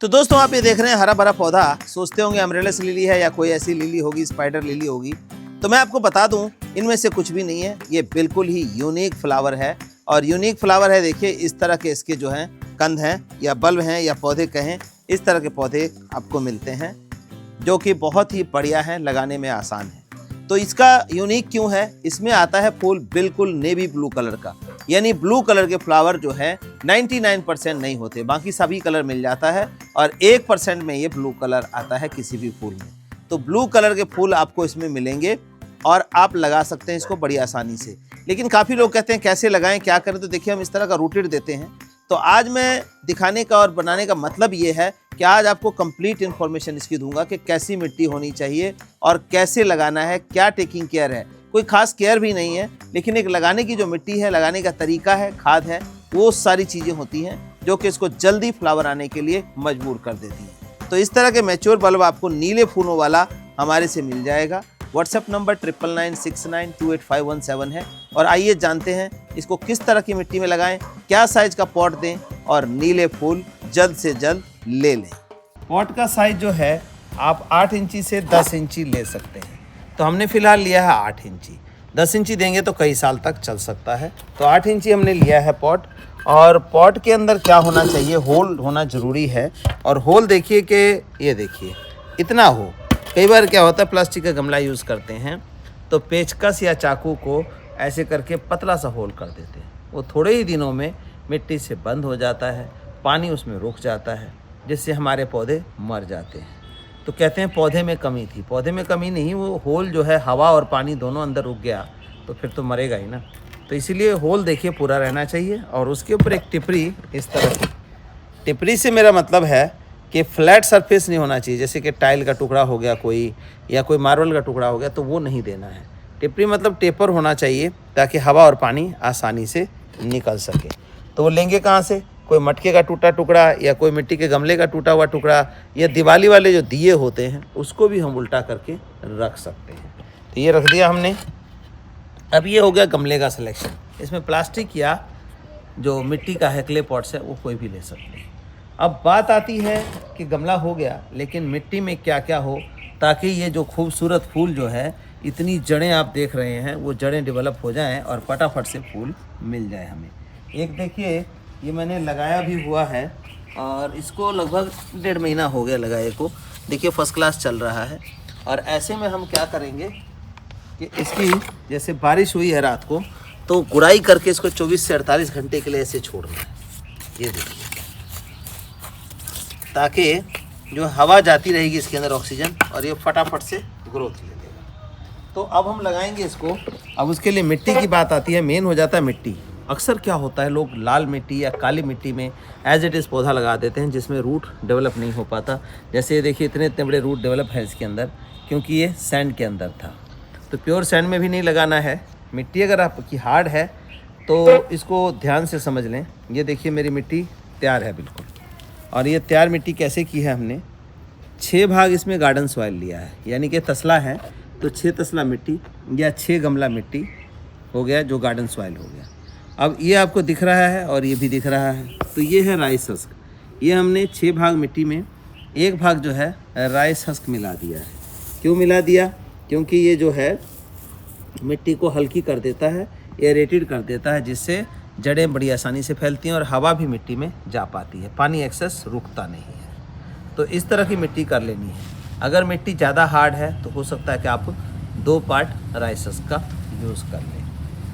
तो दोस्तों आप ये देख रहे हैं हरा भरा पौधा, सोचते होंगे अमरेलिस लिली है या कोई ऐसी लिली होगी, स्पाइडर लिली होगी। तो मैं आपको बता दूं, इनमें से कुछ भी नहीं है। ये बिल्कुल ही यूनिक फ्लावर है और यूनिक फ्लावर है। देखिए इस तरह के इसके जो हैं कंद हैं या बल्ब हैं या पौधे कहें, इस तरह के पौधे आपको मिलते हैं जो कि बहुत ही बढ़िया हैं, लगाने में आसान है। तो इसका यूनिक क्यों है? इसमें आता है फूल बिल्कुल नेवी ब्लू कलर का, यानी ब्लू कलर के फ्लावर जो है 99% नहीं होते, बाकी सभी कलर मिल जाता है और 1% में ये ब्लू कलर आता है किसी भी फूल में। तो ब्लू कलर के फूल आपको इसमें मिलेंगे और आप लगा सकते हैं इसको बड़ी आसानी से। लेकिन काफ़ी लोग कहते हैं कैसे लगाएं, क्या करें, तो देखिए हम इस तरह का रूटेड देते हैं। तो आज मैं दिखाने का और बनाने का मतलब ये है कि आज आपको कंप्लीट इन्फॉर्मेशन इसकी दूंगा कि कैसी मिट्टी होनी चाहिए और कैसे लगाना है, क्या टेकिंग केयर है। कोई खास केयर भी नहीं है, लेकिन एक लगाने की जो मिट्टी है, लगाने का तरीका है, खाद है, वो सारी चीज़ें होती हैं जो कि इसको जल्दी फ्लावर आने के लिए मजबूर कर देती हैं। तो इस तरह के मैच्योर बल्ब आपको नीले फूलों वाला हमारे से मिल जाएगा। व्हाट्सएप नंबर 9996928517 है। और आइए जानते हैं इसको किस तरह की मिट्टी में लगाएं, क्या साइज का पॉट दें और नीले फूल जल्द से जल्द ले लें। पॉट का साइज जो है आप 8 इंची से 10 इंची ले सकते हैं। तो हमने फिलहाल लिया है 8 इंची। 10 इंची देंगे तो कई साल तक चल सकता है। तो 8 इंची हमने लिया है पॉट। और पॉट के अंदर क्या होना चाहिए, होल होना ज़रूरी है। और होल देखिए कि ये देखिए इतना हो। कई बार क्या होता है, प्लास्टिक का गमला यूज़ करते हैं तो पेचकस या चाकू को ऐसे करके पतला सा होल कर देते हैं। वो थोड़े ही दिनों में मिट्टी से बंद हो जाता है, पानी उसमें रुक जाता है, जिससे हमारे पौधे मर जाते हैं। तो कहते हैं पौधे में कमी थी। पौधे में कमी नहीं, वो होल जो है हवा और पानी दोनों अंदर रुक गया तो फिर तो मरेगा ही ना। तो इसीलिए होल देखिए पूरा रहना चाहिए। और उसके ऊपर एक टिपरी, इस तरह की टिपरी से मेरा मतलब है कि फ्लैट सरफेस नहीं होना चाहिए, जैसे कि टाइल का टुकड़ा हो गया कोई, या कोई मार्बल का टुकड़ा हो गया, तो वो नहीं देना है। टिपरी मतलब टेपर होना चाहिए ताकि हवा और पानी आसानी से निकल सके। तो वो लेंगे कहाँ से? कोई मटके का टूटा टुकड़ा या कोई मिट्टी के गमले का टूटा हुआ टुकड़ा, या दिवाली वाले जो दिए होते हैं उसको भी हम उल्टा करके रख सकते हैं। तो ये रख दिया हमने। अब ये हो गया गमले का सिलेक्शन। इसमें प्लास्टिक या जो मिट्टी का है, क्ले पॉट्स है, वो कोई भी ले सकते हैं। अब बात आती है कि गमला हो गया, लेकिन मिट्टी में क्या क्या हो ताकि ये जो खूबसूरत फूल जो है, इतनी जड़ें आप देख रहे हैं, वो जड़ें डेवलप हो जाएं और फटाफट से फूल मिल जाए हमें। एक देखिए ये मैंने लगाया भी हुआ है और इसको लगभग 1.5 महीना हो गया लगाए को। देखिए फर्स्ट क्लास चल रहा है। और ऐसे में हम क्या करेंगे कि इसकी जैसे बारिश हुई है रात को, तो गुड़ाई करके इसको 24 से 48 घंटे के लिए ऐसे छोड़ना है। ये देखिए, ताकि जो हवा जाती रहेगी इसके अंदर ऑक्सीजन, और ये फटाफट से ग्रोथ ले लेगा। तो अब हम लगाएंगे इसको। अब उसके लिए मिट्टी की बात आती है, मेन हो जाता है मिट्टी। अक्सर क्या होता है, लोग लाल मिट्टी या काली मिट्टी में एज इट इज़ पौधा लगा देते हैं, जिसमें रूट डेवलप नहीं हो पाता। जैसे ये देखिए इतने इतने बड़े रूट डेवलप है इसके अंदर, क्योंकि ये सैंड के अंदर था। तो प्योर सैंड में भी नहीं लगाना है। मिट्टी अगर आपकी हार्ड है तो इसको ध्यान से समझ लें। ये देखिए मेरी मिट्टी तैयार है बिल्कुल। और ये तैयार मिट्टी कैसे की है हमने, 6 भाग इसमें गार्डन सॉइल लिया है, यानी कि तसला है तो 6 तसला मिट्टी या 6 गमला मिट्टी हो गया, जो गार्डन सॉइल हो गया। अब ये आपको दिख रहा है और ये भी दिख रहा है। तो ये है राइस हस्क। ये हमने 6 भाग मिट्टी में 1 भाग जो है राइस हस्क मिला दिया है। क्यों मिला दिया? क्योंकि ये जो है मिट्टी को हल्की कर देता है, एरेटेड कर देता है, जिससे जड़ें बड़ी आसानी से फैलती हैं और हवा भी मिट्टी में जा पाती है, पानी एक्सेस रुकता नहीं है। तो इस तरह की मिट्टी कर लेनी है। अगर मिट्टी ज़्यादा हार्ड है तो हो सकता है कि आप 2 पार्ट राइस हस्क का यूज़ कर लें।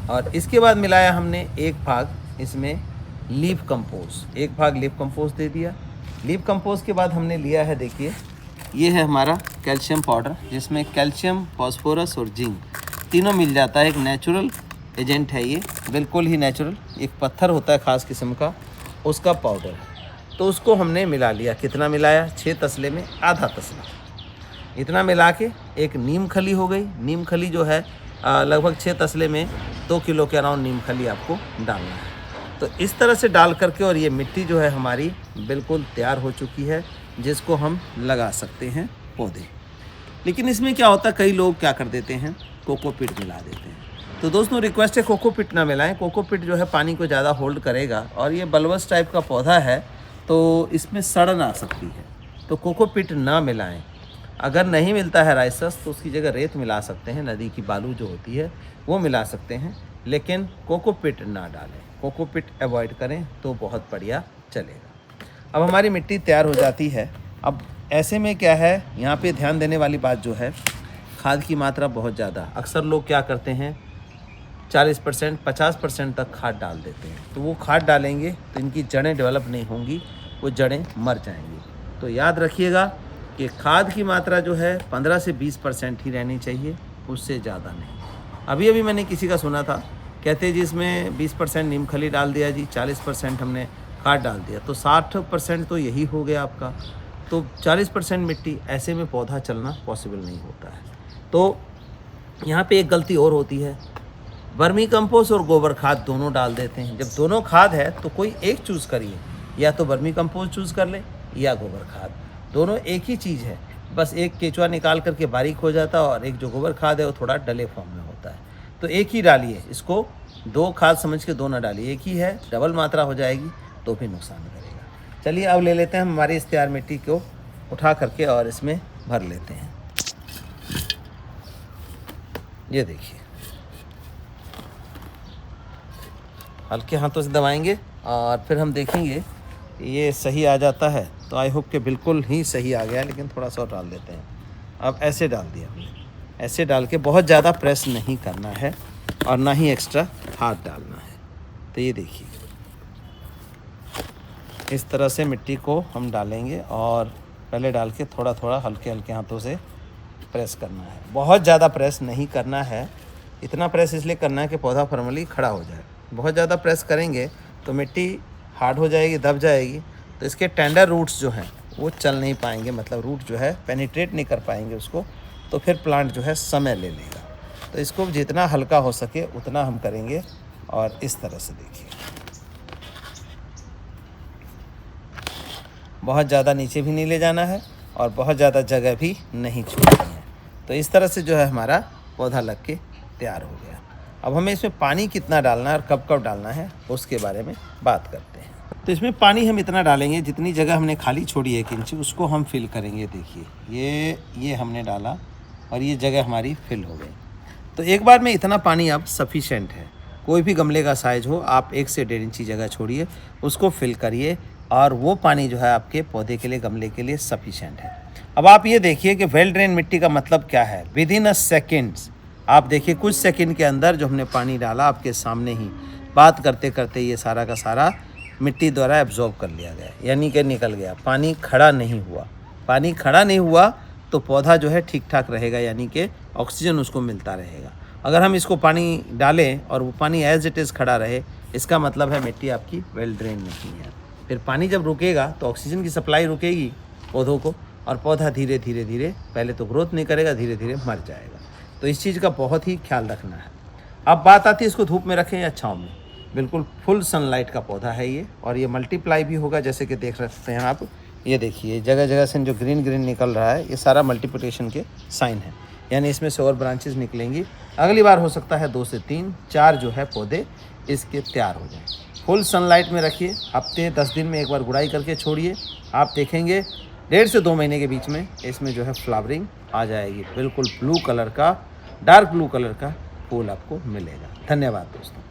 और इसके बाद मिलाया हमने 1 भाग इसमें लीफ कंपोस्ट, 1 भाग लीफ कंपोस्ट दे दिया। लीफ कंपोस्ट के बाद हमने लिया है, देखिए ये है हमारा कैल्शियम पाउडर, जिसमें कैल्शियम, फास्फोरस और जिंक तीनों मिल जाता है। एक नेचुरल एजेंट है ये, बिल्कुल ही नेचुरल। एक पत्थर होता है ख़ास किस्म का, उसका पाउडर है। तो उसको हमने मिला लिया। कितना मिलाया? 6 तसले में आधा तसला। इतना मिला के एक नीम खली हो गई। नीम खली जो है लगभग 6 तसले में 2 किलो के अराउंड नीम खली आपको डालना है। तो इस तरह से डाल करके, और ये मिट्टी जो है हमारी बिल्कुल तैयार हो चुकी है, जिसको हम लगा सकते हैं पौधे। लेकिन इसमें क्या होता है, कई लोग क्या कर देते हैं, कोकोपीट मिला देते हैं। तो दोस्तों रिक्वेस्ट है कोकोपीट ना मिलाएं। कोकोपीट जो है पानी को ज़्यादा होल्ड करेगा और ये बल्बस टाइप का पौधा है, तो इसमें सड़न आ सकती है। तो कोकोपीट ना मिलाएं। अगर नहीं मिलता है राइसस तो उसकी जगह रेत मिला सकते हैं, नदी की बालू जो होती है वो मिला सकते हैं, लेकिन कोकोपीट ना डालें। कोकोपीट अवॉइड करें तो बहुत बढ़िया चलेगा। अब हमारी मिट्टी तैयार हो जाती है। अब ऐसे में क्या है, यहाँ पे ध्यान देने वाली बात जो है, खाद की मात्रा बहुत ज़्यादा। अक्सर लोग क्या करते हैं 40% 50% तक खाद डाल देते हैं। तो वो खाद डालेंगे तो इनकी जड़ें डेवलप नहीं होंगी, वो जड़ें मर जाएंगी। तो याद रखिएगा कि खाद की मात्रा जो है 15 से 20% ही रहनी चाहिए, उससे ज़्यादा नहीं। अभी मैंने किसी का सुना था, कहते जी इसमें 20% नीम खली डाल दिया जी, 40% हमने खाद डाल दिया, तो 60% तो यही हो गया आपका। तो 40% मिट्टी, ऐसे में पौधा चलना पॉसिबल नहीं होता है। तो यहाँ पे एक गलती और होती है, वर्मी कंपोस्ट और गोबर खाद दोनों डाल देते हैं। जब दोनों खाद है तो कोई एक चूज़ करिए, या तो वर्मी कंपोस्ट चूज़ कर ले या गोबर खाद, दोनों एक ही चीज़ है। बस एक केचुआ निकाल करके बारीक हो जाता है और एक जो गोबर खाद है वो थोड़ा डले फॉर्म में होता है। तो एक ही डालिए, इसको दो खाद समझ के दो ना डालिए। एक ही है, डबल मात्रा हो जाएगी तो भी नुकसान करेगा। चलिए अब ले लेते हैं हम हमारी इस तैयार मिट्टी को उठा करके और इसमें भर लेते हैं। ये देखिए, हल्के हाथों से दबाएंगे और फिर हम देखेंगे ये सही आ जाता है। तो आई होप कि बिल्कुल ही सही आ गया, लेकिन थोड़ा सा और डाल देते हैं। अब ऐसे डाल दिया हमने, ऐसे डाल के बहुत ज़्यादा प्रेस नहीं करना है और ना ही एक्स्ट्रा हाथ डालना है। तो ये देखिए, इस तरह से मिट्टी को हम डालेंगे और पहले डाल के थोड़ा थोड़ा हल्के हल्के हाथों से प्रेस करना है। बहुत ज़्यादा प्रेस नहीं करना है। इतना प्रेस इसलिए करना है कि पौधा फॉर्मली खड़ा हो जाए। बहुत ज़्यादा प्रेस करेंगे तो मिट्टी हार्ड हो जाएगी, दब जाएगी, तो इसके टेंडर रूट्स जो हैं वो चल नहीं पाएंगे, मतलब रूट जो है पेनिट्रेट नहीं कर पाएंगे उसको, तो फिर प्लांट जो है समय ले लेगा। तो इसको जितना हल्का हो सके उतना हम करेंगे। और इस तरह से देखिए, बहुत ज़्यादा नीचे भी नहीं ले जाना है और बहुत ज़्यादा जगह भी नहीं छोड़नी है। तो इस तरह से जो है हमारा पौधा लग के तैयार हो गया। अब हमें इसमें पानी कितना डालना है और कब कब डालना है उसके बारे में बात करते हैं। तो इसमें पानी हम इतना डालेंगे, जितनी जगह हमने खाली छोड़ी है 1 इंच, उसको हम फिल करेंगे। देखिए ये हमने डाला और ये जगह हमारी फिल हो गई। तो एक बार में इतना पानी अब सफिशेंट है। कोई भी गमले का साइज़ हो, आप 1 से 1.5 इंची जगह छोड़िए, उसको फिल करिए और वो पानी जो है आपके पौधे के लिए, गमले के लिए सफिशेंट है। अब आप ये देखिए कि वेल ड्रेन मिट्टी का मतलब क्या है। विदिन अ सेकेंड्स, आप देखिए कुछ सेकंड के अंदर जो हमने पानी डाला, आपके सामने ही बात करते करते ये सारा का सारा मिट्टी द्वारा एब्जॉर्ब कर लिया गया, यानी कि निकल गया। पानी खड़ा नहीं हुआ। पानी खड़ा नहीं हुआ तो पौधा जो है ठीक ठाक रहेगा, यानी कि ऑक्सीजन उसको मिलता रहेगा। अगर हम इसको पानी डालें और वो पानी एज इट इज़ खड़ा रहे, इसका मतलब है मिट्टी आपकी वेल ड्रेन नहीं है। फिर पानी जब रुकेगा तो ऑक्सीजन की सप्लाई रुकेगी पौधों को, और पौधा धीरे धीरे पहले तो ग्रोथ नहीं करेगा, धीरे धीरे मर जाएगा। तो इस चीज़ का बहुत ही ख्याल रखना है। अब बात आती है इसको धूप में रखें या छाँव में। बिल्कुल फुल सनलाइट का पौधा है ये, और ये मल्टीप्लाई भी होगा, जैसे कि देख सकते हैं आप। ये देखिए जगह जगह से जो ग्रीन ग्रीन निकल रहा है, ये सारा मल्टीप्लिकेशन के साइन है, यानी इसमें से और ब्रांचेस निकलेंगी। अगली बार हो सकता है 2 से 3 4 जो है पौधे इसके तैयार हो जाएँ। फुल सनलाइट में रखिए, हफ्ते 10 दिन में एक बार गुड़ाई करके छोड़िए। आप देखेंगे 1.5 से 2 महीने के बीच में इसमें जो है फ्लावरिंग आ जाएगी। बिल्कुल ब्लू कलर का, डार्क ब्लू कलर का फूल आपको मिलेगा। धन्यवाद दोस्तों।